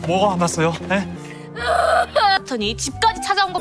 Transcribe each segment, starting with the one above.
뭐가 화났어요? 에? 더니 집까지 찾아온 거.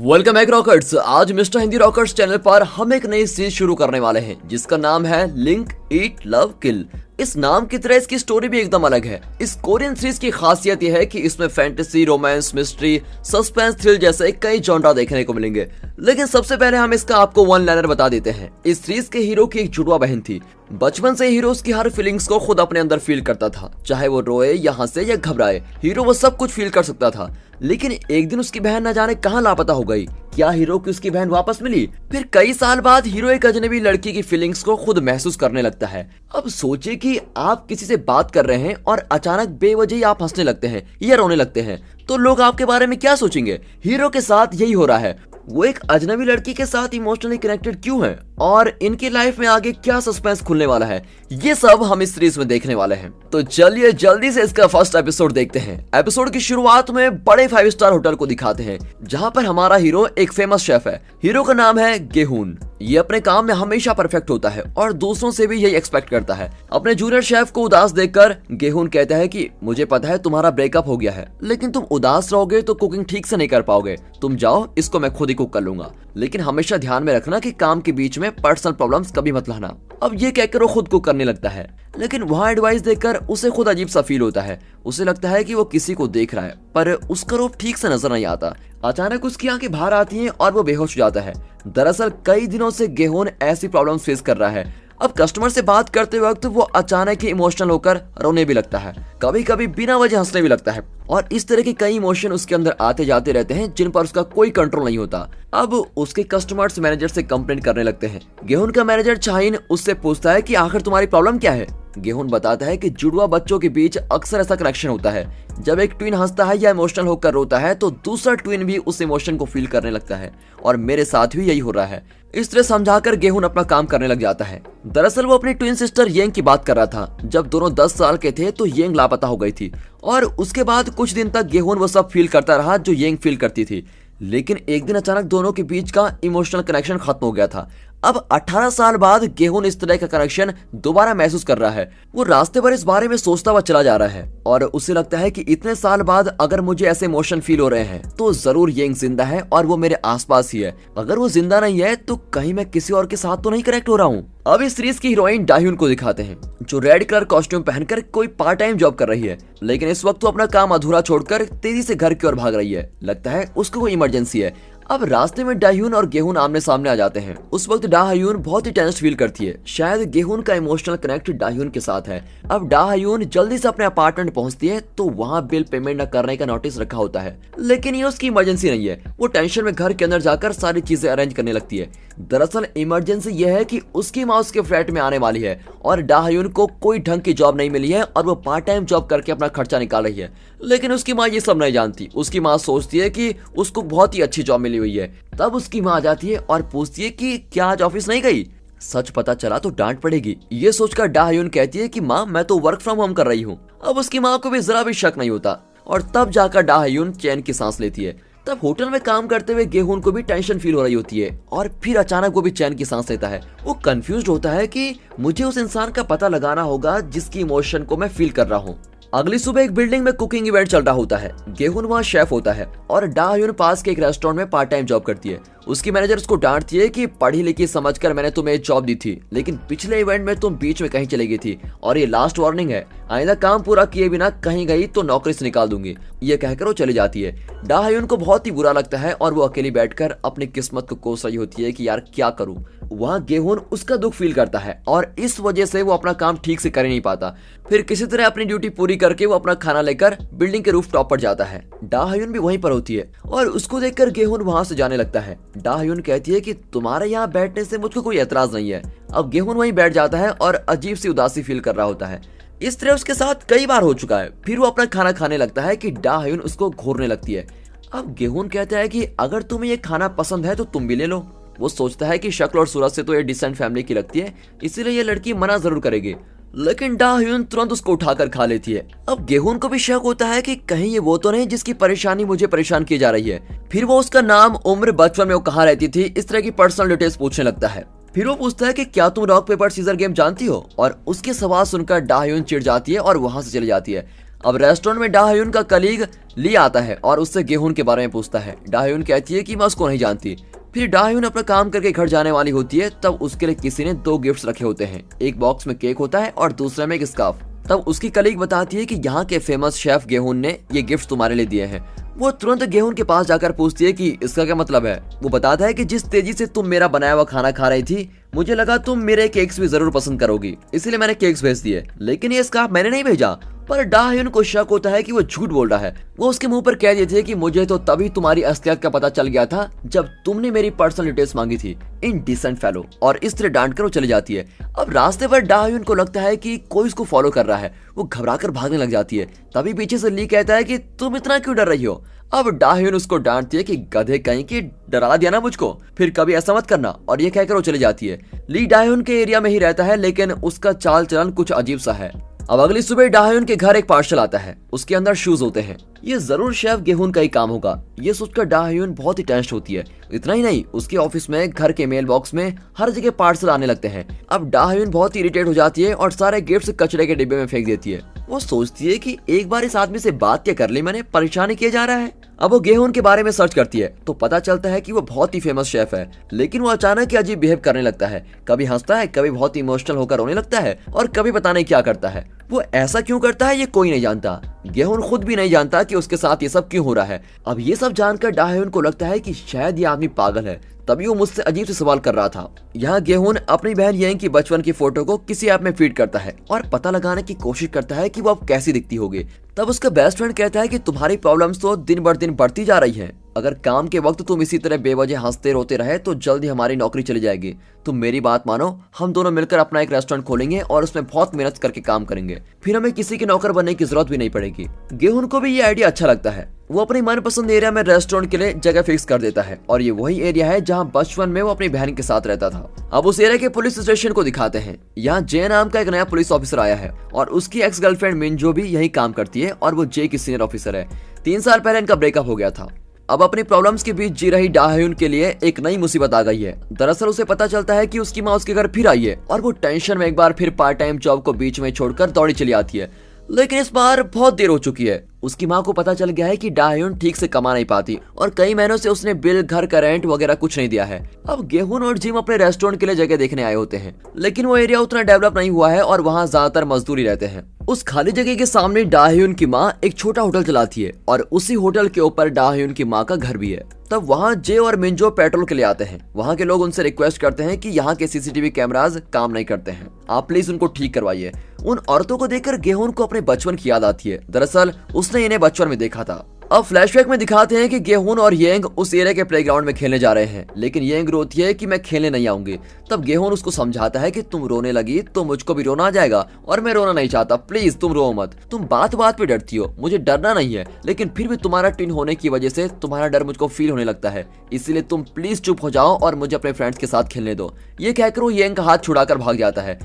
Welcome back rockers. आज mister Hindi rockers channel पर हम एक नई सीरीज शुरू करने वाले हैं जिसका नाम है लिंक ईट लव किल। इस नाम की तरह इसकी स्टोरी भी एकदम अलग है। इस कोरियन सीरीज की खासियत यह है कि इसमें fantasy, romance, mystery, suspense, thrill जैसे कई जॉनरा देखने को मिलेंगे। लेकिन सबसे पहले हम इसका आपको वन लाइनर बता देते हैं। इस सीरीज के हीरो की एक जुड़वा बहन थी। बचपन से हीरो उसकी हर फीलिंग्स को खुद अपने अंदर फील करता था, चाहे वो रोए या हंसे या घबराए, हीरो वो सब कुछ फील कर सकता था। लेकिन एक दिन उसकी बहन न जाने कहां लापता हो गई। क्या हीरो की उसकी बहन वापस मिली? फिर कई साल बाद हीरो एक अजनबी लड़की की फीलिंग्स को खुद महसूस करने लगता है। अब सोचिए कि आप किसी से बात कर रहे हैं और अचानक बेवजह ही आप हंसने लगते हैं या रोने लगते हैं, तो लोग आपके बारे में क्या सोचेंगे? हीरो के साथ यही हो रहा है। वो एक अजनबी लड़की के साथ इमोशनली कनेक्टेड क्यों है और इनकी लाइफ में आगे क्या सस्पेंस खुलने वाला है, ये सब हम इस सीरीज में देखने वाले हैं। तो चलिए जल्दी से इसका फर्स्ट एपिसोड देखते हैं। एपिसोड की शुरुआत में बड़े 5 स्टार होटल को दिखाते हैं जहां पर हमारा हीरो एक फेमस शेफ है। हीरो का नाम है गेहून। ये अपने काम में हमेशा परफेक्ट होता है और दूसरों से भी यही एक्सपेक्ट करता है। अपने जूनियर शेफ को उदास देखकर गेहून कहता है कि मुझे पता है तुम्हारा ब्रेकअप हो गया है, लेकिन तुम उदास रहोगे तो कुकिंग ठीक से नहीं कर पाओगे। तुम जाओ, इसको मैं खुद ही कुक कर लूंगा, लेकिन हमेशा ध्यान में रखना कि काम के बीच में पर्सनल प्रॉब्लम्स कभी मत लाना। अब ये कहकर वो खुद कुक करने लगता है, लेकिन वहाँ एडवाइस देकर उसे खुद अजीब सा फील होता है। उसे लगता है कि वो किसी को देख रहा है, पर उसका रूप ठीक से नजर नहीं आता। अचानक उसकी आंखें बाहर आती हैं और वो बेहोश हो जाता है। दरअसल कई दिनों से गेहून ऐसी प्रॉब्लम्स फेस कर रहा है। अब कस्टमर से बात करते वक्त वो अचानक ही इमोशनल होकर रोने भी लगता है, कभी कभी बिना वजह हंसने भी लगता है, और इस तरह के कई इमोशन उसके अंदर आते जाते रहते हैं जिन पर उसका कोई कंट्रोल नहीं होता। अब उसके कस्टमर्स मैनेजर से कंप्लेंट करने लगते हैं। गेहून का मैनेजर चाइन उससे पूछता है कि आखिर तुम्हारी प्रॉब्लम क्या है। गेहून बताता है कि जुड़वा बच्चों के बीच अक्सर ऐसा कनेक्शन होता है। जब एक ट्विन हंसता है या इमोशनल होकर रोता है तो दूसरा ट्विन भी उस इमोशन को फील करने लगता है, और मेरे साथ भी यही हो रहा है। इस तरह समझाकर गेहून अपना काम करने लग जाता है। दरअसल वो अपनी ट्विन सिस्टर येंग की बात कर रहा था। जब दोनों 10 साल के थे तो येंग लापता हो गई थी, और उसके बाद कुछ दिन तक गेहून वो सब फील करता रहा जो येंग फील करती थी। लेकिन एक दिन अचानक दोनों के बीच का इमोशनल कनेक्शन खत्म हो गया था। अब 18 साल बाद गेहून इस तरह का कनेक्शन दोबारा महसूस कर रहा है। वो रास्ते पर इस बारे में सोचता हुआ चला जा रहा है और उसे लगता है कि इतने साल बाद अगर मुझे ऐसे इमोशन फील हो रहे हैं तो जरूर येंग जिंदा है और वो मेरे आसपास ही है। अगर वो जिंदा नहीं है तो कहीं मैं किसी और के साथ तो नहीं कनेक्ट हो रहा हूँ। अब इस सीरीज की हीरोइन डाह्यून को दिखाते हैं जो रेड कलर कॉस्ट्यूम पहनकर कोई पार्ट टाइम जॉब कर रही है, लेकिन इस वक्त वो अपना काम अधूरा छोड़कर तेजी से घर की ओर भाग रही है। लगता है उसको कोई इमरजेंसी है। अब रास्ते में डाह्यून और गेहून आमने सामने आ जाते हैं। उस वक्त डाह्यून बहुत ही टेंस फील करती है। शायद गेहून का इमोशनल कनेक्ट डाह्यून के साथ है। अब डाह्यून जल्दी से अपने अपार्टमेंट पहुंचती है तो वहां बिल पेमेंट न करने का नोटिस रखा होता है, लेकिन ये उसकी इमरजेंसी नहीं है। वो टेंशन में घर के अंदर जाकर सारी चीजें अरेंज करने लगती है। दरअसल इमरजेंसी यह है कि उसकी माँ उसके फ्लैट में आने वाली है और डाह्यून को कोई ढंग की जॉब नहीं मिली है और वो पार्ट टाइम जॉब करके अपना खर्चा निकाल रही है। लेकिन उसकी माँ ये सब नहीं जानती। उसकी माँ सोचती है कि उसको बहुत ही अच्छी जॉब मिली हुई है। तब उसकी माँ आ जाती है और पूछती है कि क्या आज ऑफिस नहीं गई? सच पता चला तो डांट पड़ेगी। ये सोचकर डाह्यून कहती है कि माँ मैं तो वर्क फ्रॉम होम कर रही हूँ। अब उसकी माँ को भी जरा भी शक नहीं होता और तब जाकर डाह्यून चैन की सांस लेती है। तब होटल में काम करते हुए गेहून को भी टेंशन फील हो रही होती है और फिर अचानक वो भी चैन की सांस लेता है। वो कंफ्यूज्ड होता है कि मुझे उस इंसान का पता लगाना होगा जिसकी इमोशन को मैं फील कर रहा हूँ। अगली सुबह एक बिल्डिंग में कुकिंग इवेंट चल रहा होता है। गेहून वहाँ शेफ होता है और डाह्यून पास के एक रेस्टोरेंट में पार्ट टाइम जॉब करती है। उसकी मैनेजर उसको डांटती है कि पढ़ी लिखी समझकर मैंने तुम्हें जॉब दी थी, लेकिन पिछले इवेंट में तुम बीच में कहीं चली गई थी और ये लास्ट वार्निंग है। आइंदा काम पूरा किए बिना कहीं गई तो नौकरी से निकाल दूंगी। ये कहकर वो चली जाती है। डाह्यून को बहुत ही बुरा लगता है और वो अकेली बैठकर अपनी किस्मत को कोस रही होती है कि यार क्या करूं। वहाँ गेहून उसका दुख फील करता है और इस वजह से वो अपना काम ठीक से कर ही नहीं पाता। फिर किसी तरह अपनी ड्यूटी पूरी करके वो अपना खाना लेकर बिल्डिंग के रूफ टॉप पर जाता है। डाह्यून भी वहीं पर होती है और उसको देखकर गेहून वहाँ से जाने लगता है। डाह्यून कहती है कि तुम्हारे यहाँ बैठने से मुझको कोई एतराज नहीं है। अब गेहून वहीं बैठ जाता है और अजीब सी उदासी फील कर रहा होता है। इस तरह उसके साथ कई बार हो चुका है। फिर वो अपना खाना खाने लगता है कि डाह्यून उसको घूरने लगती है। अब गेहून कहता है कि अगर तुम्हें ये खाना पसंद है तो तुम भी ले लो। वो सोचता है कि शक्ल और सूरत से तो ये डिसेंट फैमिली की लगती है, इसीलिए ये लड़की मना जरूर करेगी, लेकिन डाह्यून तुरंत उसको उठाकर खा लेती है। अब गेहून को भी शक होता है कि कहीं ये वो तो नहीं जिसकी परेशानी मुझे परेशान की जा रही है। फिर वो उसका नाम, उम्र, बचपन में वो कहाँ रहती थी, इस तरह की पर्सनल डिटेल्स पूछने लगता है। फिर वो पूछता है कि क्या तुम रॉक पेपर सीजर गेम जानती हो, और उसके सवाल सुनकर डाह्यून चिढ़ जाती है और वहां से चली जाती है। अब रेस्टोरेंट में डाह्यून का कलीग ली आता है और उससे गेहून के बारे में पूछता है। डाह्यून कहती है कि मैं उसको नहीं जानती। फिर डाह्यून अपना काम करके घर जाने वाली होती है, तब उसके लिए किसी ने 2 गिफ्ट्स रखे होते हैं। एक बॉक्स में केक होता है और दूसरे में एक स्कार्फ। तब उसकी कलीग बताती है कि यहाँ के फेमस शेफ गेहून ने ये गिफ्ट तुम्हारे लिए दिए हैं। वो तुरंत गेहून के पास जाकर पूछती है कि इसका क्या मतलब है। वो बताता है कि जिस तेजी से तुम मेरा बनाया हुआ खाना खा रही थी, मुझे लगा तुम मेरे केक्स भी जरूर पसंद करोगी, इसलिए मैंने केक्स भेज दिए, लेकिन ये स्कार्फ मैंने नहीं भेजा। पर डाह्यून को शक होता है कि वो झूठ बोल रहा है। वो उसके मुंह पर कह देती है कि मुझे तो तभी तुम्हारी असलियत का पता चल गया था जब तुमने मेरी पर्सनल डिटेल्स मांगी थी, इनडिसेंट फेलो, और इस तरह डांट कर वो चली जाती है। अब रास्ते पर डाह्यून को लगता है कि कोई उसको फॉलो कर रहा है। वो घबराकर भागने लग जाती है। तभी पीछे से ली कहता है कि तुम इतना क्यों डर रही हो। अब डाह्यून उसको डांटती है कि गधे कहीं की, डरा दिया ना मुझको, फिर कभी ऐसा मत करना, और ये कहकर वो चली जाती है। ली डाह्यून के एरिया में ही रहता है, लेकिन उसका चाल चलन कुछ अजीब सा है। अब अगली सुबह डाह्यून के घर एक पार्सल आता है। उसके अंदर शूज होते हैं। ये जरूर शेफ गेहून का ही काम होगा। ये सोचकर डाह्यून बहुत ही टेंशन होती है। इतना ही नहीं, उसके ऑफिस में, घर के मेल बॉक्स में हर जगह पार्सल आने लगते हैं। अब डाह्यून बहुत ही इरिटेट हो जाती है और सारे गिफ्ट्स कचरे के डिब्बे में फेंक देती है। वो सोचती है कि एक बार इस आदमी से बात क्या कर ली मैंने, परेशानी किया जा रहा है। अब वो गेहून के बारे में सर्च करती है तो पता चलता है कि वो बहुत ही फेमस शेफ है, लेकिन वो अचानक ही अजीब बिहेव करने लगता है। कभी हंसता है, कभी बहुत इमोशनल होकर रोने लगता है, और कभी पता नहीं क्या करता है। वो ऐसा क्यों करता है ये कोई नहीं जानता। गेहून खुद भी नहीं जानता कि उसके साथ ये सब क्यों हो रहा है। अब ये सब जानकर डाह्यून को लगता है कि शायद ये आदमी पागल है, तभी वो मुझसे अजीब से सवाल कर रहा था। यहाँ गेहून अपनी बहन येंग की बचपन की फोटो को किसी ऐप में फीड करता है और पता लगाने की कोशिश करता है कि वो अब कैसी दिखती होगी। तब उसका बेस्ट फ्रेंड कहता है कि तुम्हारी प्रॉब्लम्स तो दिन बर दिन बढ़ती जा रही हैं। अगर काम के वक्त तुम इसी तरह बेवजह हंसते रोते रहे तो जल्द ही हमारी नौकरी चली जाएगी। तुम मेरी बात मानो, हम दोनों मिलकर अपना एक रेस्टोरेंट खोलेंगे और उसमें बहुत मेहनत करके काम करेंगे, फिर हमें किसी के नौकर बनने की जरूरत भी नहीं पड़ेगी। गेहून को भी ये आइडिया अच्छा लगता है। वो अपनी मनपसंद एरिया में रेस्टोरेंट के लिए जगह फिक्स कर देता है, और ये वही एरिया है जहाँ बचपन में वो अपनी बहन के साथ रहता था। अब उस एरिया के पुलिस स्टेशन को दिखाते हैं। यहाँ जे नाम का एक नया पुलिस ऑफिसर आया है और उसकी एक्स गर्लफ्रेंड मिंजो भी यही काम करती है, और वो जे की सीनियर ऑफिसर है। 3 साल पहले इनका ब्रेकअप हो गया था। अब अपनी प्रॉब्लम्स के बीच जी रही डाह्यून के लिए एक नई मुसीबत आ गई है। दरअसल उसे पता चलता है कि उसकी माँ उसके घर फिर आई है, और वो टेंशन में एक बार फिर पार्ट टाइम जॉब को बीच में छोड़कर दौड़ी चली आती है। लेकिन इस बार बहुत देर हो चुकी है। उसकी माँ को पता चल गया है कि डाह्यून ठीक से कमा नहीं पाती, और कई महीनों से उसने बिल, घर का रेंट वगैरह कुछ नहीं दिया है। अब गेहून और जिम अपने रेस्टोरेंट के लिए जगह देखने आए होते हैं, लेकिन वो एरिया उतना डेवलप नहीं हुआ है और वहाँ ज्यादातर मजदूरी रहते हैं। उस खाली जगह के सामने डाह्यून की माँ एक छोटा होटल चलाती है, और उसी होटल के ऊपर डाह्यून की माँ का घर भी है। तब वहाँ जे और मिंजो पेट्रोल के लिए आते हैं। वहाँ के लोग उनसे रिक्वेस्ट करते हैं कि यहाँ के सीसीटीवी कैमरास काम नहीं करते हैं, आप प्लीज उनको ठीक करवाइए। उन औरतों को देखकर गेहून को अपने बचपन की याद आती है। दरअसल उसने इन्हें बचपन में देखा था। अब फ्लैशबैक में दिखाते हैं कि गेहून और येंग उस एरिया के प्लेग्राउंड में खेलने जा रहे हैं, लेकिन येंग रोती है कि मैं खेलने नहीं आऊंगी। तब गेहून उसको समझाता है कि तुम रोने लगी तो मुझको भी रोना आ जाएगा, और मैं रोना नहीं चाहता, प्लीज तुम रो मत। तुम बात बात पे डरती हो, मुझे डरना नहीं है, लेकिन फिर भी तुम्हारा ट्विन होने की वजह से तुम्हारा डर मुझको फील होने लगता है, इसलिए तुम प्लीज चुप हो जाओ और मुझे अपने फ्रेंड्स के साथ खेलने दो। ये कहकर वो येंग का हाथ छुड़ाकर भाग जाता है।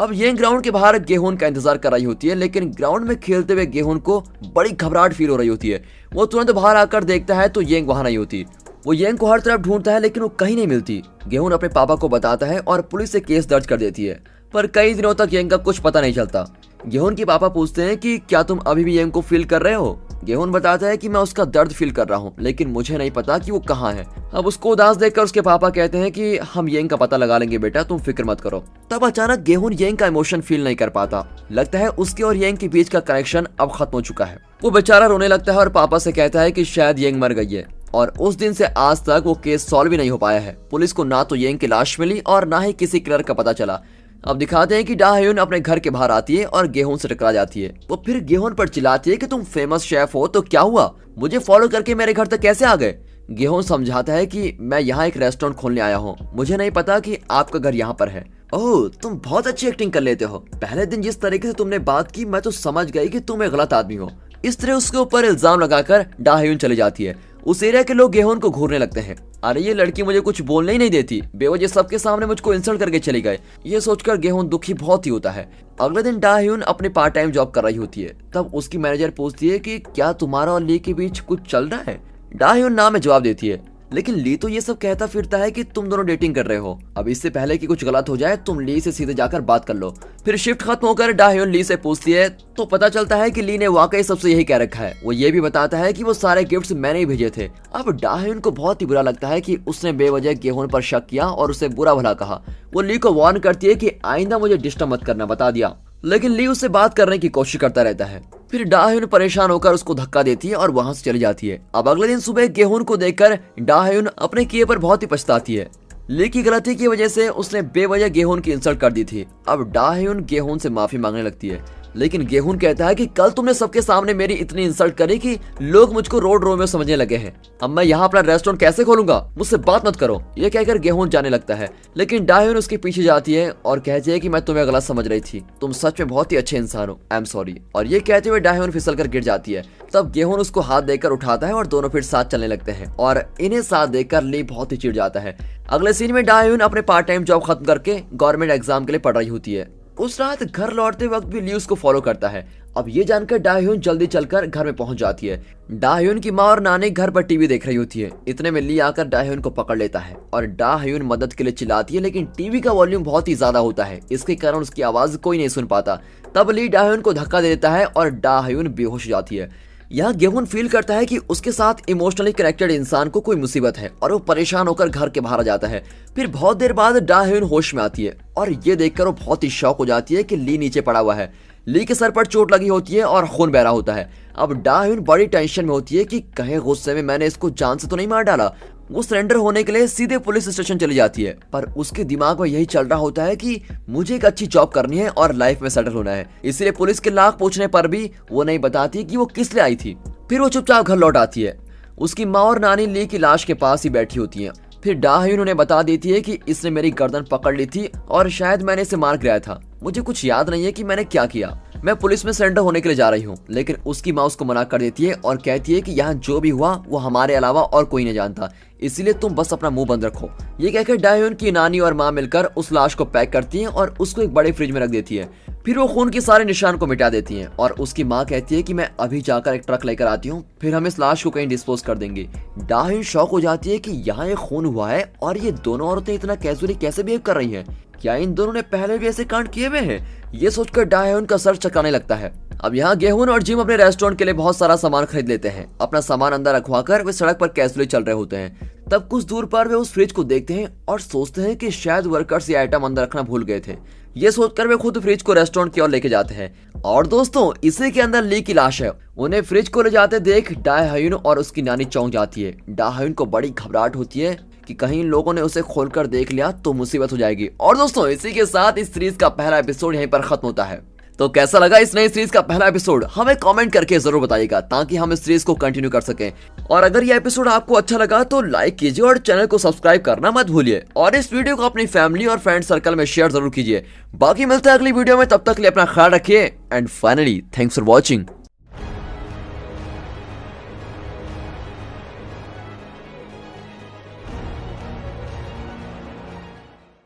अब येंग ग्राउंड के बाहर गेहून का इंतजार कर रही होती है, लेकिन ग्राउंड में खेलते हुए गेहून को बड़ी घबराहट फील हो रही होती है। वो तुरंत बाहर आकर देखता है तो येंग वहां नहीं होती। वो येंग को हर तरफ ढूंढता है, लेकिन वो कहीं नहीं मिलती। गेहून अपने पापा को बताता है और पुलिस से केस दर्ज कर देती है, पर कई दिनों तक येंग का कुछ पता नहीं चलता। गेहून के पापा पूछते हैं कि क्या तुम अभी भी येंग को फील कर रहे हो। गेहून बताता है कि मैं उसका दर्द फील कर रहा हूँ, लेकिन मुझे नहीं पता कि वो कहाँ है। अब उसको उदास देखकर उसके पापा कहते हैं कि हम येंग का पता लगा लेंगे बेटा, तुम फिक्र मत करो। तब अचानक गेहून येंग का इमोशन फील नहीं कर पाता। लगता है उसके और येंग के बीच का कनेक्शन अब खत्म हो चुका है। वो बेचारा रोने लगता है और पापा से कहता है कि शायद येंग मर गई है, और उस दिन से आज तक वो केस सॉल्व भी नहीं हो पाया है। पुलिस को ना तो येंग की लाश मिली और ना ही किसी किलर का पता चला। अब दिखाते हैं कि डाह्यून अपने घर के बाहर आती है और गेहून से टकरा जाती है। वो फिर गेहून पर चिल्लाती है कि तुम फेमस शेफ हो तो क्या हुआ, मुझे फॉलो करके मेरे घर तक कैसे आ गए। गेहून समझाता है कि मैं यहाँ एक रेस्टोरेंट खोलने आया हूँ, मुझे नहीं पता कि आपका घर यहाँ पर है। ओह, तुम बहुत अच्छी एक्टिंग कर लेते हो। पहले दिन जिस तरीके से तुमने बात की मैं तो समझ गई कि तुम एक गलत आदमी हो। इस तरह उसके ऊपर इल्जाम लगाकर डाह्यून चली जाती है। उस एरिया के लोग गेहून को घूरने लगते हैं। अरे ये लड़की मुझे कुछ बोलने ही नहीं देती, बेवजह सबके सामने मुझको इंसल्ट करके चली गए। ये सोचकर गेहून दुखी बहुत ही होता है। अगले दिन डाह्यून अपने पार्ट टाइम जॉब कर रही होती है। तब उसकी मैनेजर पूछती है कि क्या तुम्हारा और ली के बीच कुछ चल रहा है। डाह्यून ना में जवाब देती है, लेकिन ली तो ये सब कहता फिरता है कि तुम दोनों डेटिंग कर रहे हो। अब इससे पहले कि कुछ गलत हो जाए तुम ली से सीधे जाकर बात कर लो। फिर शिफ्ट खत्म होकर डाह्यून ली से पूछती है तो पता चलता है कि ली ने वाकई सबसे यही कह रखा है। वो ये भी बताता है कि वो सारे गिफ्ट्स मैंने ही भेजे थे। अब डाह्यून को बहुत ही बुरा लगता है कि उसने बेवजह गेहून पर शक किया और उसे बुरा भला कहा। वो ली को वार्न करती है कि आइंदा मुझे डिस्टर्ब मत करना, बता दिया। लेकिन ली उससे बात करने की कोशिश करता रहता है। फिर डाह्यून परेशान होकर उसको धक्का देती है और वहां से चली जाती है। अब अगले दिन सुबह गेहून को देखकर डाह्यून अपने किए पर बहुत ही पछताती है। ली की गलती की वजह से उसने बेवजह गेहून की इंसल्ट कर दी थी। अब डाह्यून गेहून से माफी मांगने लगती है, लेकिन गेहून कहता है कि कल तुमने सबके सामने मेरी इतनी इंसल्ट करी कि लोग मुझको रोड रोमियो समझने लगे हैं। अब मैं यहाँ अपना रेस्टोरेंट कैसे खोलूंगा, मुझसे बात मत करो। ये कहकर गेहून जाने लगता है, लेकिन डाह्यून उसके पीछे जाती है और कहती है कि मैं तुम्हें गलत समझ रही थी, तुम सच में बहुत ही अच्छे इंसान हो, आई एम सॉरी। और ये कहते हुए डाह्यून फिसल कर गिर जाती है। तब गेहून उसको हाथ देकर उठाता है और दोनों फिर साथ चलने लगते हैं और इन्हें साथ देखकर ली बहुत ही चिढ़ जाता है। अगले सीन में डाह्यून अपने पार्ट टाइम जॉब खत्म करके गवर्नमेंट एग्जाम के लिए पढ़ रही होती है। उस रात घर लौटते वक्त भी ली उसको फॉलो करता है। अब ये जानकर डाह्यून जल्दी चलकर घर में पहुंच जाती है। डाह्यून की माँ और नानी घर पर टीवी देख रही होती है। इतने में ली आकर डाह्यून को पकड़ लेता है और डाह्यून मदद के लिए चिल्लाती है, लेकिन टीवी का वॉल्यूम बहुत ही ज्यादा होता है, इसके कारण उसकी आवाज कोई नहीं सुन पाता। तब ली डाह्यून को धक्का दे देता है और डाह्यून बेहोश हो जाती है। यहाँ गेहून फील करता है कि उसके साथ इमोशनली कनेक्टेड इंसान को कोई मुसीबत है और वो परेशान होकर घर के बाहर आ जाता है। फिर बहुत देर बाद डाह्यून होश में आती है और ये देखकर वो बहुत ही शॉक हो जाती है कि ली नीचे पड़ा हुआ है। ली के सर पर चोट लगी होती है और खून बह रहा होता है। अब डाह्यून बड़ी टेंशन में होती है कि कहीं गुस्से में मैंने इसको जान से तो नहीं मार डाला। वो सरेंडर होने के लिए सीधे पुलिस स्टेशन चली जाती है, पर उसके दिमाग में यही चल रहा होता है कि मुझे एक अच्छी जॉब करनी है और लाइफ में सेटल होना है। इसलिए पुलिस के लाख पूछने पर भी वो नहीं बताती कि वो किस लिए आई थी। फिर वो चुपचाप घर लौट आती है। उसकी माँ और नानी ली की लाश के पास ही बैठी होती हैं। फिर डाह्यून उन्हें बता देती है कि इसने मेरी गर्दन पकड़ ली थी और शायद मैंने इसे मार गिराया था। मुझे कुछ याद नहीं है कि मैंने क्या किया। मैं पुलिस में सरेंडर होने के लिए जा रही हूँ। लेकिन उसकी माँ उसको मना कर देती है और कहती है कि यहाँ जो भी हुआ वो हमारे अलावा और कोई नहीं जानता, इसलिए तुम बस अपना मुंह बंद रखो। ये कहकर डाह्यून की नानी और माँ मिलकर उस लाश को पैक करती हैं और उसको एक बड़े फ्रिज में रख देती है। फिर वो खून के सारे निशान को मिटा देती हैं और उसकी माँ कहती है कि मैं अभी जाकर एक ट्रक लेकर आती हूँ, फिर हम इस लाश को कहीं डिस्पोज कर देंगे। डाह्यून शॉक हो जाती है कि यहाँ ये खून हुआ है और ये दोनों औरतें इतना कैजुअली कैसे बिहेव कर रही हैं। क्या इन दोनों ने पहले भी ऐसे कांड किए हुए हैं? ये सोचकर डाह्यून का सर चकराने लगता है। अब यहाँ गेहून और जिम अपने रेस्टोरेंट के लिए बहुत सारा सामान खरीद लेते हैं। अपना सामान अंदर रखवाकर वे सड़क पर कैजुअली चल रहे होते हैं। तब कुछ दूर पर वे उस फ्रिज को देखते हैं और सोचते हैं कि शायद वर्कर्स ये आइटम अंदर रखना भूल गए थे। ये सोचकर वे खुद फ्रिज को रेस्टोरेंट की ओर लेके जाते हैं और दोस्तों इसी के अंदर ली की लाश है। उन्हें फ्रिज को ले जाते देख डाह्यून और उसकी नानी चौंक जाती है। डाह्यून को बड़ी घबराहट होती है कि कहीं लोगों ने उसे खोलकर देख लिया तो मुसीबत हो जाएगी। और दोस्तों इसी के साथ इस सीरीज का पहला एपिसोड यहीं पर खत्म होता है। तो कैसा लगा इस नई सीरीज का पहला एपिसोड हमें कमेंट करके जरूर बताइएगा, ताकि हम इस सीरीज को कंटिन्यू कर सकें। और अगर ये एपिसोड आपको अच्छा लगा तो लाइक कीजिए और चैनल को सब्सक्राइब करना मत भूलिए और इस वीडियो को अपनी फैमिली और फ्रेंड सर्कल में शेयर जरूर कीजिए। बाकी मिलते हैं अगली वीडियो में, तब तक के लिए अपना ख्याल रखिए and finally thanks for watching.